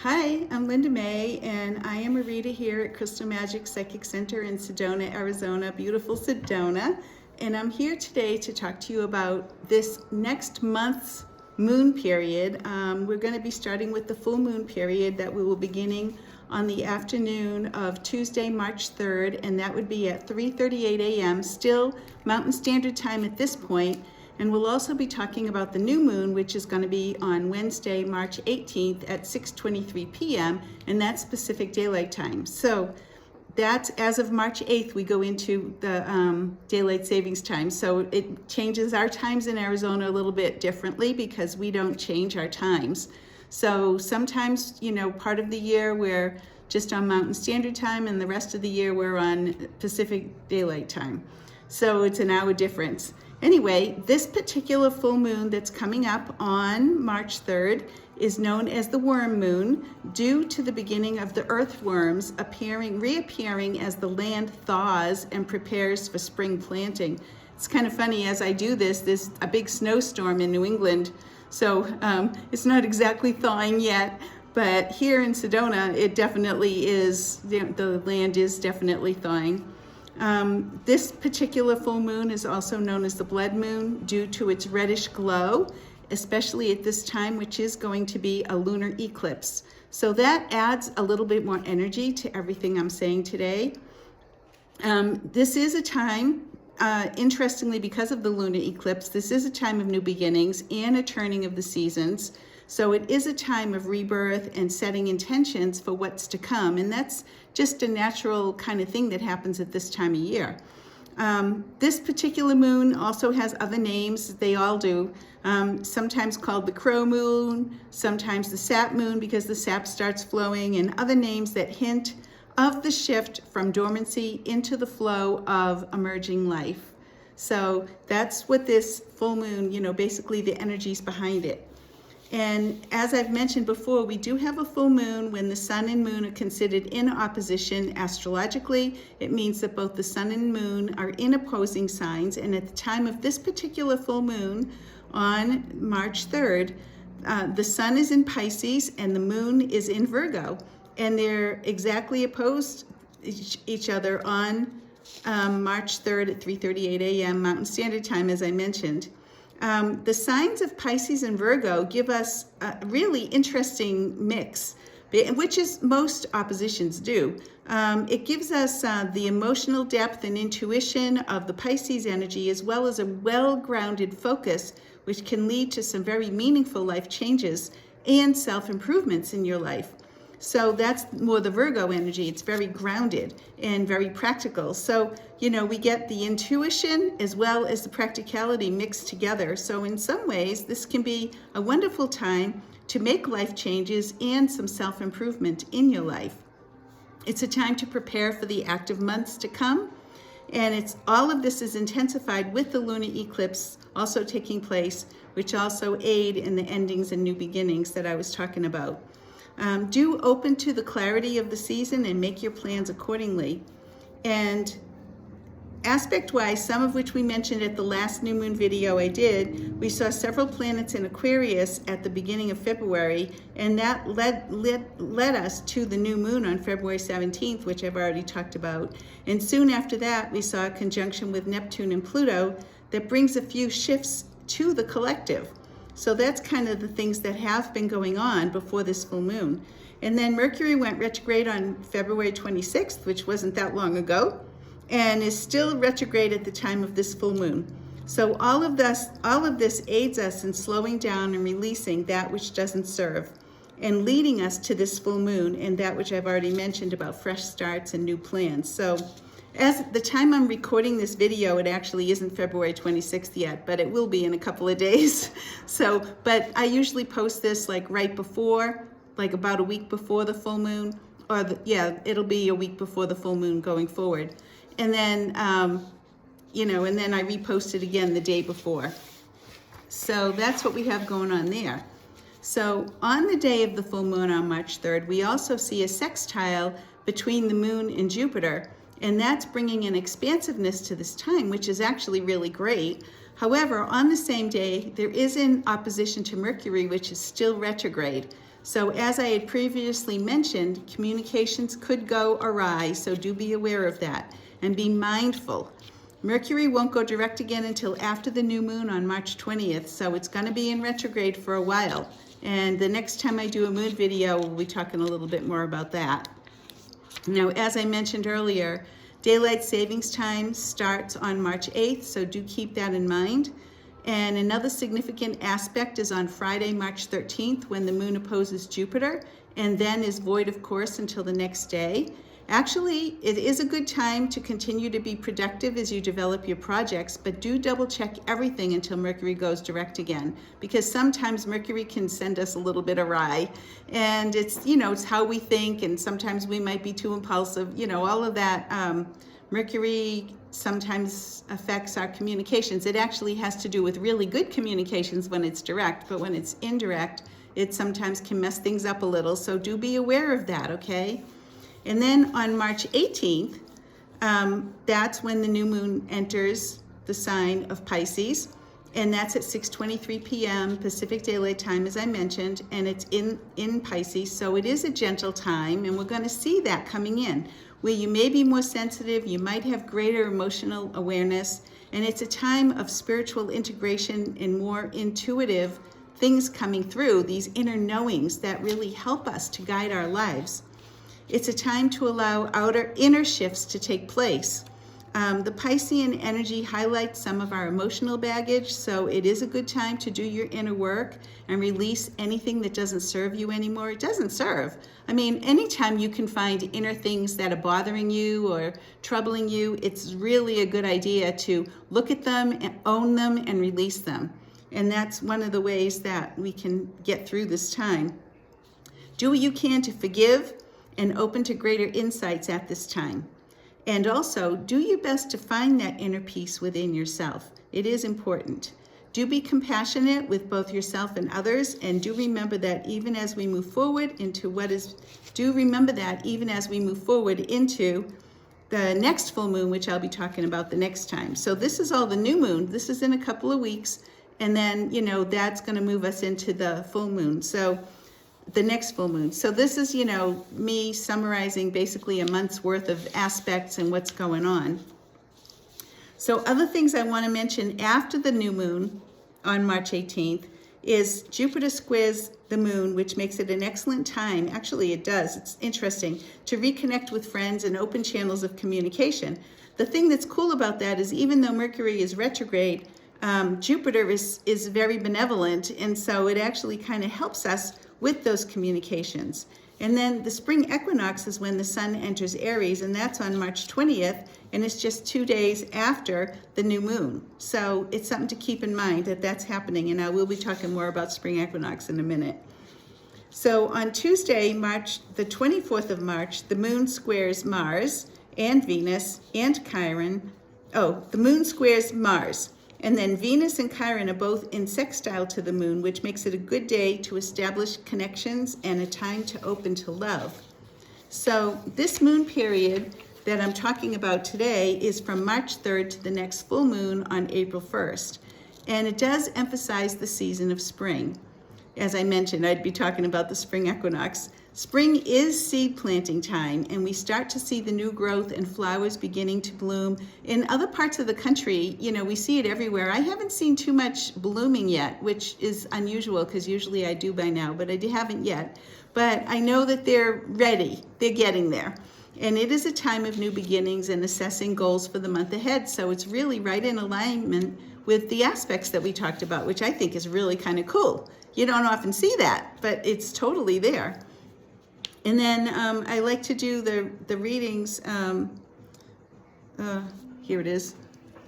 Hi, I'm Linda May, and I am a reader here at Crystal Magic Psychic Center in Sedona, Arizona, beautiful Sedona. And I'm here today to talk to you about this next month's moon period. We're going to be starting with the full moon period that we will be beginning on the afternoon of Tuesday, March 3rd, and that would be at 3:38 a.m., still Mountain Standard Time at this point. And we'll also be talking about the new moon, which is going to be on Wednesday, March 18th at 6:23 p.m., and that's Pacific Daylight Time. So that's as of March 8th, we go into the Daylight Savings Time. So it changes our times in Arizona a little bit differently because we don't change our times. So sometimes, part of the year we're just on Mountain Standard Time, and the rest of the year we're on Pacific Daylight Time. So it's an hour difference. Anyway, this particular full moon that's coming up on March 3rd is known as the worm moon due to the beginning of the earthworms reappearing as the land thaws and prepares for spring planting. It's kind of funny, as I do this, there's a big snowstorm in New England, so it's not exactly thawing yet, but here in Sedona, it definitely is, the land is definitely thawing. This particular full moon is also known as the blood moon due to its reddish glow, especially at this time, which is going to be a lunar eclipse. So that adds a little bit more energy to everything I'm saying today. This is a time, interestingly, because of the lunar eclipse, this is a time of new beginnings and a turning of the seasons. So it is a time of rebirth and setting intentions for what's to come. And that's just a natural kind of thing that happens at this time of year. This particular moon also has other names. They all do. Sometimes called the crow moon, sometimes the sap moon because the sap starts flowing, and other names that hint of the shift from dormancy into the flow of emerging life. So that's what this full moon, basically the energies behind it. And as I've mentioned before, we do have a full moon when the sun and moon are considered in opposition astrologically. It means that both the sun and moon are in opposing signs. And at the time of this particular full moon on March 3rd, the sun is in Pisces and the moon is in Virgo. And they're exactly opposed each other on March 3rd at 3:38 a.m. Mountain Standard Time, as I mentioned. The signs of Pisces and Virgo give us a really interesting mix, which is most oppositions do. It gives us the emotional depth and intuition of the Pisces energy, as well as a well-grounded focus, which can lead to some very meaningful life changes and self-improvements in your life. So that's more the Virgo energy. It's very grounded and very practical. So, we get the intuition as well as the practicality mixed together. So in some ways, this can be a wonderful time to make life changes and some self-improvement in your life. It's a time to prepare for the active months to come. And all of this is intensified with the lunar eclipse also taking place, which also aid in the endings and new beginnings that I was talking about. Do open to the clarity of the season and make your plans accordingly. And aspect-wise, some of which we mentioned at the last new moon video I did, we saw several planets in Aquarius at the beginning of February, and that led us to the new moon on February 17th, which I've already talked about. And soon after that, we saw a conjunction with Neptune and Pluto that brings a few shifts to the collective. So that's kind of the things that have been going on before this full moon. And then Mercury went retrograde on February 26th, which wasn't that long ago, and is still retrograde at the time of this full moon. So all of this aids us in slowing down and releasing that which doesn't serve, and leading us to this full moon and that which I've already mentioned about fresh starts and new plans. So as the time I'm recording this video, it actually isn't February 26th yet, but it will be in a couple of days. But I usually post this right before, about a week before the full moon, or it'll be a week before the full moon going forward. And then, and then I repost it again the day before. So that's what we have going on there. So on the day of the full moon on March 3rd, we also see a sextile between the moon and Jupiter. And that's bringing an expansiveness to this time, which is actually really great. However, on the same day, there is an opposition to Mercury, which is still retrograde. So as I had previously mentioned, communications could go awry, so do be aware of that and be mindful. Mercury won't go direct again until after the new moon on March 20th, so it's going to be in retrograde for a while. And the next time I do a moon video, we'll be talking a little bit more about that. Now, as I mentioned earlier, daylight savings time starts on March 8th, so do keep that in mind. And another significant aspect is on Friday, March 13th, when the moon opposes Jupiter, and then is void of course until the next day. Actually, it is a good time to continue to be productive as you develop your projects, but do double check everything until Mercury goes direct again, because sometimes Mercury can send us a little bit awry, and it's, you know, it's how we think, and sometimes we might be too impulsive, you know, all of that. Mercury sometimes affects our communications. It actually has to do with really good communications when it's direct, but when it's indirect, it sometimes can mess things up a little, so do be aware of that, okay? And then on March 18th, that's when the new moon enters the sign of Pisces, and that's at 6:23 p.m. Pacific Daylight Time, as I mentioned, and it's in Pisces, so it is a gentle time, and we're going to see that coming in, where you may be more sensitive, you might have greater emotional awareness, and it's a time of spiritual integration and more intuitive things coming through, these inner knowings that really help us to guide our lives. It's a time to allow inner shifts to take place. The Piscean energy highlights some of our emotional baggage, so it is a good time to do your inner work and release anything that doesn't serve you anymore. It doesn't serve. I mean, anytime you can find inner things that are bothering you or troubling you, it's really a good idea to look at them and own them and release them. And that's one of the ways that we can get through this time. Do what you can to forgive and open to greater insights at this time. And also, do your best to find that inner peace within yourself. It is important. Do be compassionate with both yourself and others, and do remember that even as we move forward into the next full moon, which I'll be talking about the next time. So this is all the new moon. This is in a couple of weeks, and then, you know, that's going to move us into the full moon. So the next full moon. So this is, you know, me summarizing basically a month's worth of aspects and what's going on. So other things I want to mention after the new moon on March 18th is Jupiter squares the moon, which makes it an excellent time. Actually, it does. It's interesting to reconnect with friends and open channels of communication. The thing that's cool about that is even though Mercury is retrograde, Jupiter is very benevolent, and so it actually kind of helps us with those communications. And then the spring equinox is when the sun enters Aries, and that's on March 20th, and it's just 2 days after the new moon. So it's something to keep in mind that that's happening, and I will be talking more about spring equinox in a minute. So on Tuesday, the 24th of March, the moon squares Mars and Venus and Chiron. Oh, the moon squares Mars. And then Venus and Chiron are both in sextile to the moon, which makes it a good day to establish connections and a time to open to love. So this moon period that I'm talking about today is from March 3rd to the next full moon on April 1st. And it does emphasize the season of spring. As I mentioned, I'd be talking about the spring equinox. Spring is seed planting time, and we start to see the new growth and flowers beginning to bloom. In other parts of the country, you know, we see it everywhere. I haven't seen too much blooming yet, which is unusual because usually I do by now, but I haven't yet. But I know that they're ready. They're getting there. And it is a time of new beginnings and assessing goals for the month ahead. So it's really right in alignment with the aspects that we talked about, which I think is really kind of cool. You don't often see that, but it's totally there. And then I like to do the readings. Here it is.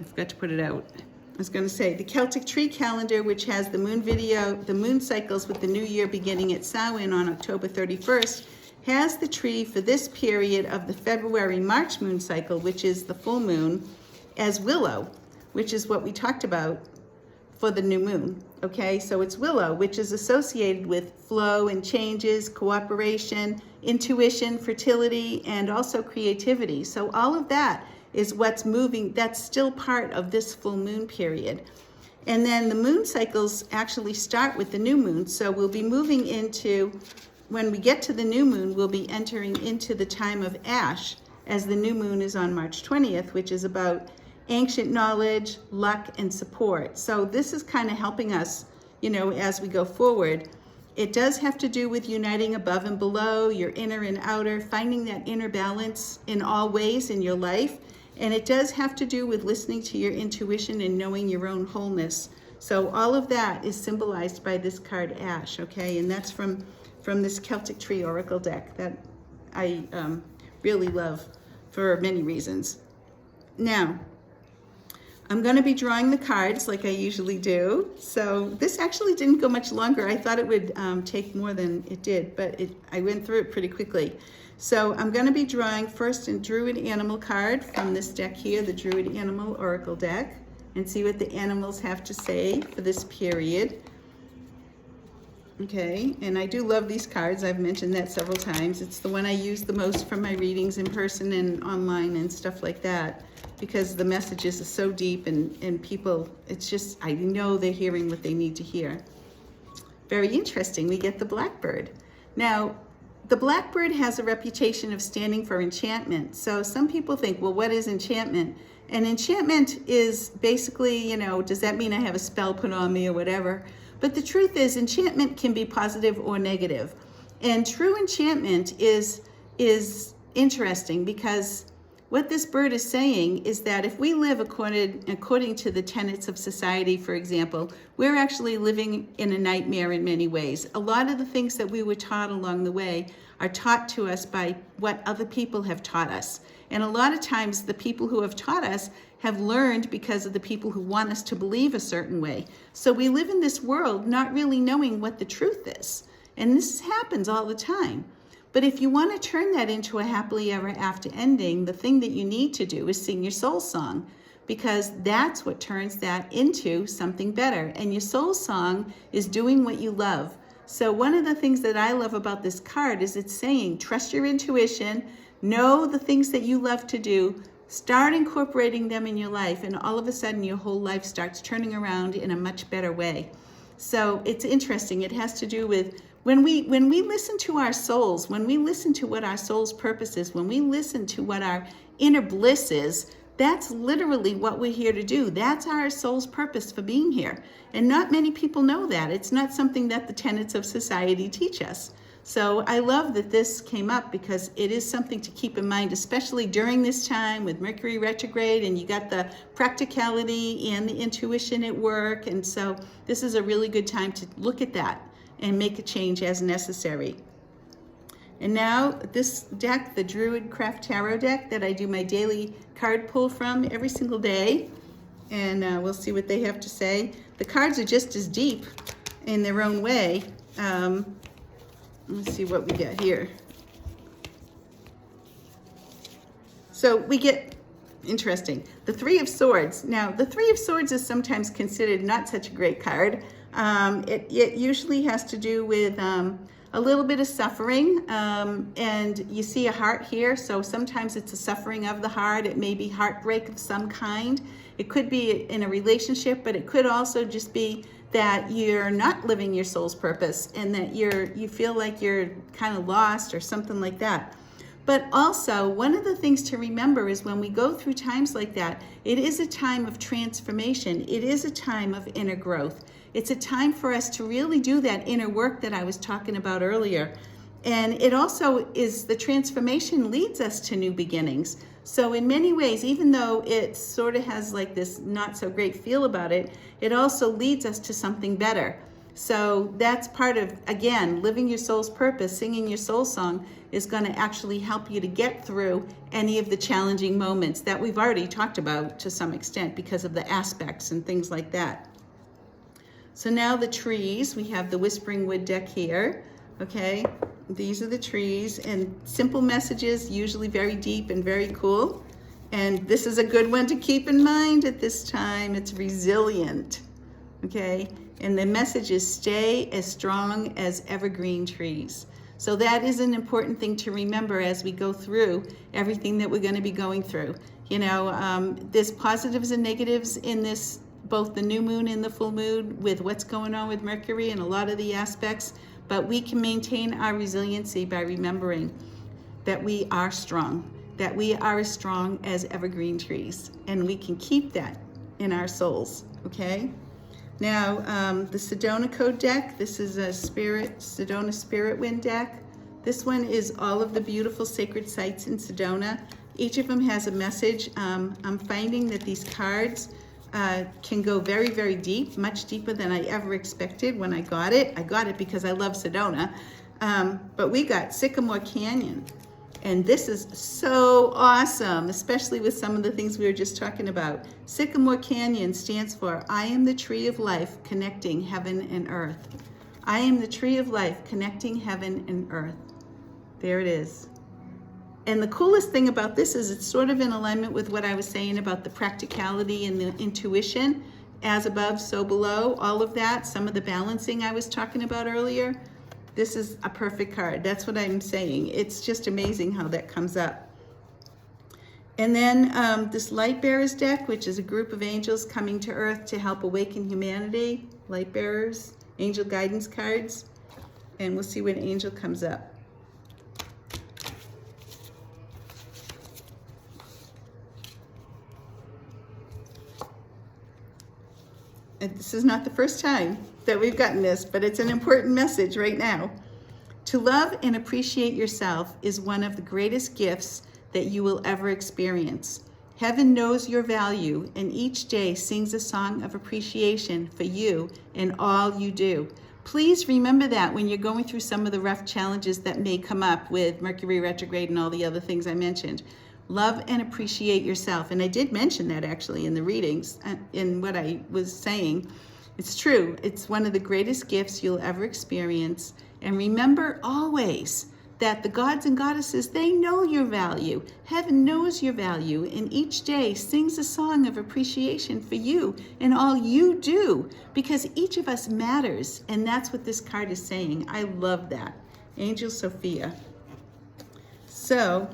I forgot to put it out. I was going to say the Celtic tree calendar, which has the moon cycles with the new year beginning at Samhain on October 31st, has the tree for this period of the February-March moon cycle, which is the full moon, as willow, which is what we talked about for the new moon. Okay, so it's willow, which is associated with flow and changes, cooperation, intuition, fertility, and also creativity. So all of that is what's moving. That's still part of this full moon period. And then the moon cycles actually start with the new moon. So we'll be moving into, when we get to the new moon, we'll be entering into the time of Ash, as the new moon is on March 20th, which is about ancient knowledge, luck, and support. So this is kind of helping us, you know, as we go forward. It does have to do with uniting above and below, your inner and outer, finding that inner balance in all ways in your life. And it does have to do with listening to your intuition and knowing your own wholeness. So all of that is symbolized by this card Ash, okay? And that's from this Celtic Tree Oracle deck that I really love for many reasons. Now, I'm going to be drawing the cards like I usually do. So this actually didn't go much longer. I thought it would take more than it did, but I went through it pretty quickly. So I'm going to be drawing first a Druid Animal card from this deck here, the Druid Animal Oracle deck, and see what the animals have to say for this period. Okay, and I do love these cards. I've mentioned that several times. It's the one I use the most for my readings in person and online and stuff like that, because the messages are so deep and people, it's just, I know they're hearing what they need to hear. Very interesting. We get the blackbird. Now, the blackbird has a reputation of standing for enchantment. So some people think, well, what is enchantment? And enchantment is basically, you know, does that mean I have a spell put on me or whatever? But the truth is, enchantment can be positive or negative. And true enchantment is interesting, because what this bird is saying is that if we live according to the tenets of society, for example, we're actually living in a nightmare in many ways. A lot of the things that we were taught along the way are taught to us by what other people have taught us. And a lot of times the people who have taught us have learned because of the people who want us to believe a certain way. So we live in this world not really knowing what the truth is. And this happens all the time. But if you want to turn that into a happily ever after ending, the thing that you need to do is sing your soul song, because that's what turns that into something better. And your soul song is doing what you love. So one of the things that I love about this card is it's saying, trust your intuition, know the things that you love to do, start incorporating them in your life, and all of a sudden your whole life starts turning around in a much better way. So it's interesting. It has to do with when we listen to our souls, when we listen to what our soul's purpose is, when we listen to what our inner bliss is, that's literally what we're here to do. That's our soul's purpose for being here. And not many people know that. It's not something that the tenets of society teach us. So I love that this came up, because it is something to keep in mind, especially during this time with Mercury retrograde, and you got the practicality and the intuition at work. And so this is a really good time to look at that and make a change as necessary. And now this deck, the Druid Craft Tarot deck that I do my daily card pull from every single day, and we'll see what they have to say. The cards are just as deep in their own way. Let's see what we get here. So we get, interesting, the Three of Swords. Now, the Three of Swords is sometimes considered not such a great card. It usually has to do with a little bit of suffering, and you see a heart here, so sometimes it's a suffering of the heart. It may be heartbreak of some kind. It could be in a relationship, but it could also just be that you're not living your soul's purpose, and that you feel like you're kind of lost or something like that. But also, one of the things to remember is when we go through times like that, it is a time of transformation. It is a time of inner growth. It's a time for us to really do that inner work that I was talking about earlier. And it also is, the transformation leads us to new beginnings. So in many ways, even though it sort of has like this not so great feel about it, it also leads us to something better. So that's part of, again, living your soul's purpose. Singing your soul song is going to actually help you to get through any of the challenging moments that we've already talked about to some extent because of the aspects and things like that. So now the trees, we have the Whispering Wood deck here, okay? These are the trees, and simple messages, usually very deep and very cool. And this is a good one to keep in mind at this time. It's resilient, okay? And the message is stay as strong as evergreen trees. So that is an important thing to remember as we go through everything that we're going to be going through. You know, there's positives and negatives in this both the new moon and the full moon with what's going on with Mercury and a lot of the aspects, but we can maintain our resiliency by remembering that we are strong, that we are as strong as evergreen trees, and we can keep that in our souls, okay? Now, the Sedona Code deck, this is a Sedona Spirit Wind deck. This one is all of the beautiful sacred sites in Sedona. Each of them has a message. I'm finding that these cards can go very, very deep, much deeper than I ever expected when I got it. I got it because I love Sedona. But we got Sycamore Canyon. And this is so awesome, especially with some of the things we were just talking about. Sycamore Canyon stands for, I am the tree of life connecting heaven and earth. I am the tree of life connecting heaven and earth. There it is. And the coolest thing about this is it's sort of in alignment with what I was saying about the practicality and the intuition, as above, so below, all of that, some of the balancing I was talking about earlier. This is a perfect card. That's what I'm saying. It's just amazing how that comes up. And then this Light Bearers deck, which is a group of angels coming to Earth to help awaken humanity. Light Bearers, angel guidance cards. And we'll see what angel comes up. And this is not the first time that we've gotten this, but it's an important message right now. To love and appreciate yourself is one of the greatest gifts that you will ever experience. Heaven knows your value and each day sings a song of appreciation for you and all you do. Please remember that when you're going through some of the rough challenges that may come up with Mercury retrograde and all the other things I mentioned. Love and appreciate yourself. And I did mention that actually in the readings, in what I was saying. It's true. It's one of the greatest gifts you'll ever experience. And remember always that the gods and goddesses, they know your value. Heaven knows your value, and each day sings a song of appreciation for you and all you do, because each of us matters. And that's what this card is saying. I love that. Angel Sophia. So,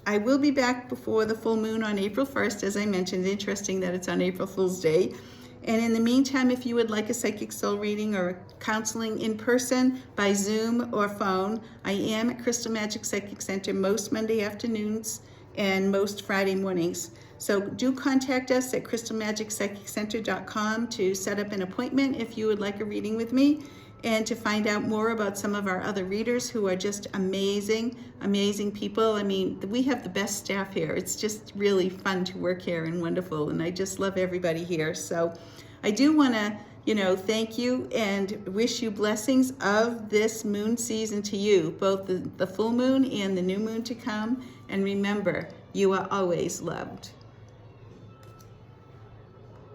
I will be back before the full moon on April 1st, as I mentioned. Interesting that it's on April Fool's Day. And in the meantime, if you would like a psychic soul reading or counseling in person, by Zoom or phone, I am at Crystal Magic Psychic Center most Monday afternoons and most Friday mornings. So do contact us at crystalmagicpsychiccenter.com to set up an appointment if you would like a reading with me, and to find out more about some of our other readers who are just amazing, amazing people. I mean, we have the best staff here. It's just really fun to work here and wonderful, and I just love everybody here. So I do want to, thank you and wish you blessings of this moon season to you, both the full moon and the new moon to come. And remember, you are always loved.